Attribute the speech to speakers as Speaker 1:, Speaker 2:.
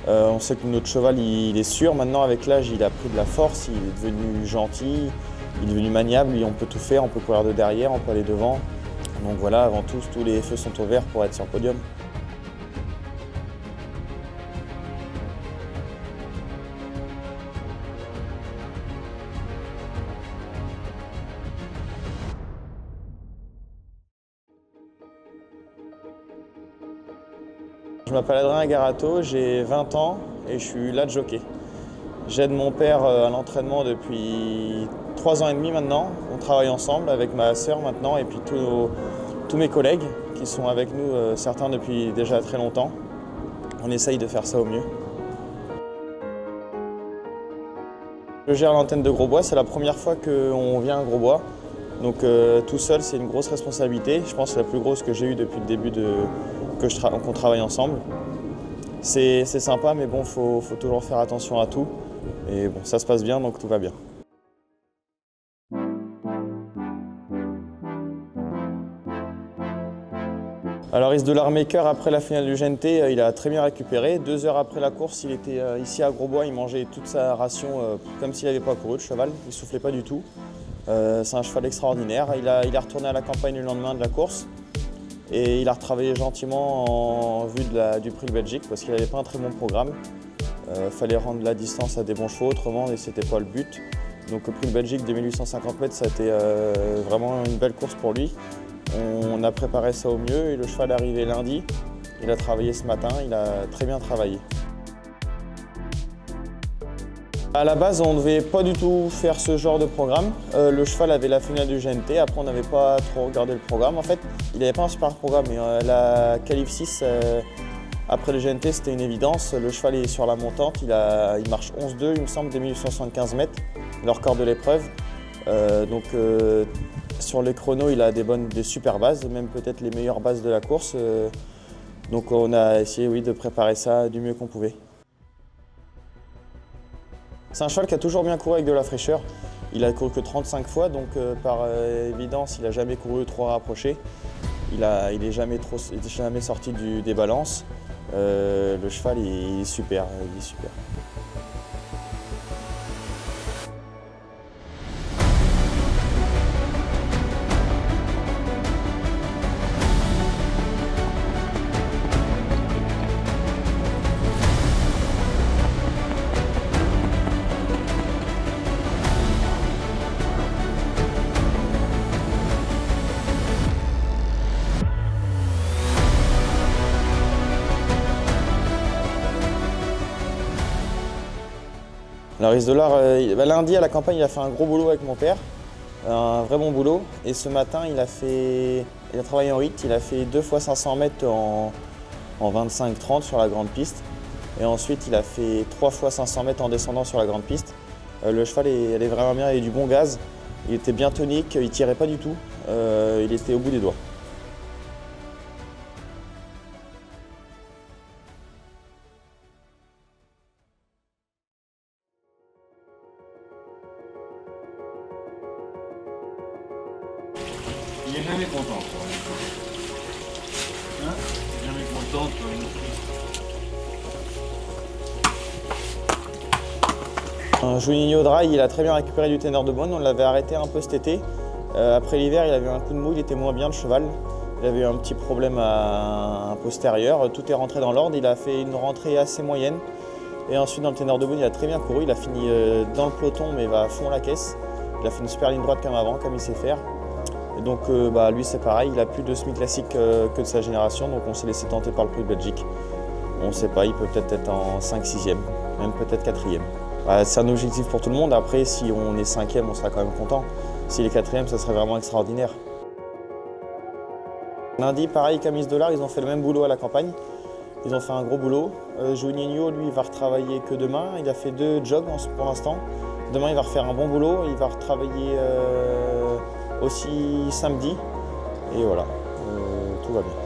Speaker 1: On sait que notre cheval il est sûr, maintenant avec l'âge il a pris de la force, il est devenu gentil, il est devenu maniable, on peut tout faire, on peut courir de derrière, on peut aller devant. Donc voilà, avant tout, tous les feux sont au vert pour être sur le podium. Je m'appelle Adrien Garato, j'ai 20 ans et je suis là de jockey. J'aide mon père à l'entraînement depuis 3 ans et demi maintenant. On travaille ensemble avec ma sœur maintenant et puis tous mes collègues qui sont avec nous, certains depuis déjà très longtemps. On essaye de faire ça au mieux. Je gère l'antenne de Grosbois, c'est la première fois qu'on vient à Grosbois. Donc tout seul, c'est une grosse responsabilité. Je pense que c'est la plus grosse que j'ai eue depuis le début qu'on travaille ensemble. C'est sympa, mais bon, faut toujours faire attention à tout. Et bon, ça se passe bien, donc tout va bien. Alors Isdollar Maker, après la finale du GNT, il a très bien récupéré. 2 heures après la course, il était ici à Grosbois, il mangeait toute sa ration comme s'il n'avait pas couru, le cheval. Il ne soufflait pas du tout. C'est un cheval extraordinaire. Il est retourné à la campagne le lendemain de la course. Et il a retravaillé gentiment en vue du Prix de Belgique parce qu'il n'avait pas un très bon programme. Il fallait rendre la distance à des bons chevaux autrement et ce n'était pas le but. Donc le Prix de Belgique 2850 mètres, ça a été vraiment une belle course pour lui. On a préparé ça au mieux et le cheval est arrivé lundi. Il a travaillé ce matin, il a très bien travaillé. À la base, on ne devait pas du tout faire ce genre de programme. Le cheval avait la finale du GNT, après on n'avait pas trop regardé le programme. En fait, il n'avait pas un super programme, mais la qualif 6, après le GNT, c'était une évidence. Le cheval est sur la montante, il marche 11,2, il me semble, des 1875 mètres, le record de l'épreuve. Sur les chronos, il a des super bases, même peut-être les meilleures bases de la course. Donc on a essayé de préparer ça du mieux qu'on pouvait. C'est un cheval qui a toujours bien couru avec de la fraîcheur. Il a couru que 35 fois, donc par évidence, il n'a jamais couru trop rapproché. Il n'est jamais sorti des balances. Le cheval, il est super. Alors Isdollar, lundi à la campagne, il a fait un gros boulot avec mon père, un vrai bon boulot. Et ce matin, il a travaillé en 8, il a fait 2 fois 500 mètres en 25-30 sur la grande piste. Et ensuite, il a fait 3 fois 500 mètres en descendant sur la grande piste. Le cheval allait vraiment bien, il a du bon gaz, il était bien tonique, il ne tirait pas du tout, il était au bout des doigts.
Speaker 2: Il est jamais content, toi. Hein? Il est jamais content, toi.
Speaker 1: Un Juninho Dry, il a très bien récupéré du ténor de Beaune. On l'avait arrêté un peu cet été. Après l'hiver, il avait eu un coup de mou, il était moins bien le cheval. Il avait eu un petit problème postérieur. Tout est rentré dans l'ordre. Il a fait une rentrée assez moyenne. Et ensuite, dans le ténor de Beaune, il a très bien couru. Il a fini dans le peloton, mais il va à fond la caisse. Il a fait une super ligne droite comme avant, comme il sait faire. Et donc lui c'est pareil, il a plus de semi-classique que de sa génération, donc on s'est laissé tenter par le Prix de Belgique. On ne sait pas, il peut peut-être être en 5-6e, même peut-être 4e. C'est un objectif pour tout le monde, après si on est 5e, on sera quand même content. S'il est 4e, ça serait vraiment extraordinaire. Lundi, pareil comme Isdollar, ils ont fait le même boulot à la campagne. Ils ont fait un gros boulot. Juninho, lui, il va retravailler que demain. Il a fait 2 jogs pour l'instant. Demain, il va refaire un bon boulot. Il va retravailler aussi samedi. Et voilà, tout va bien.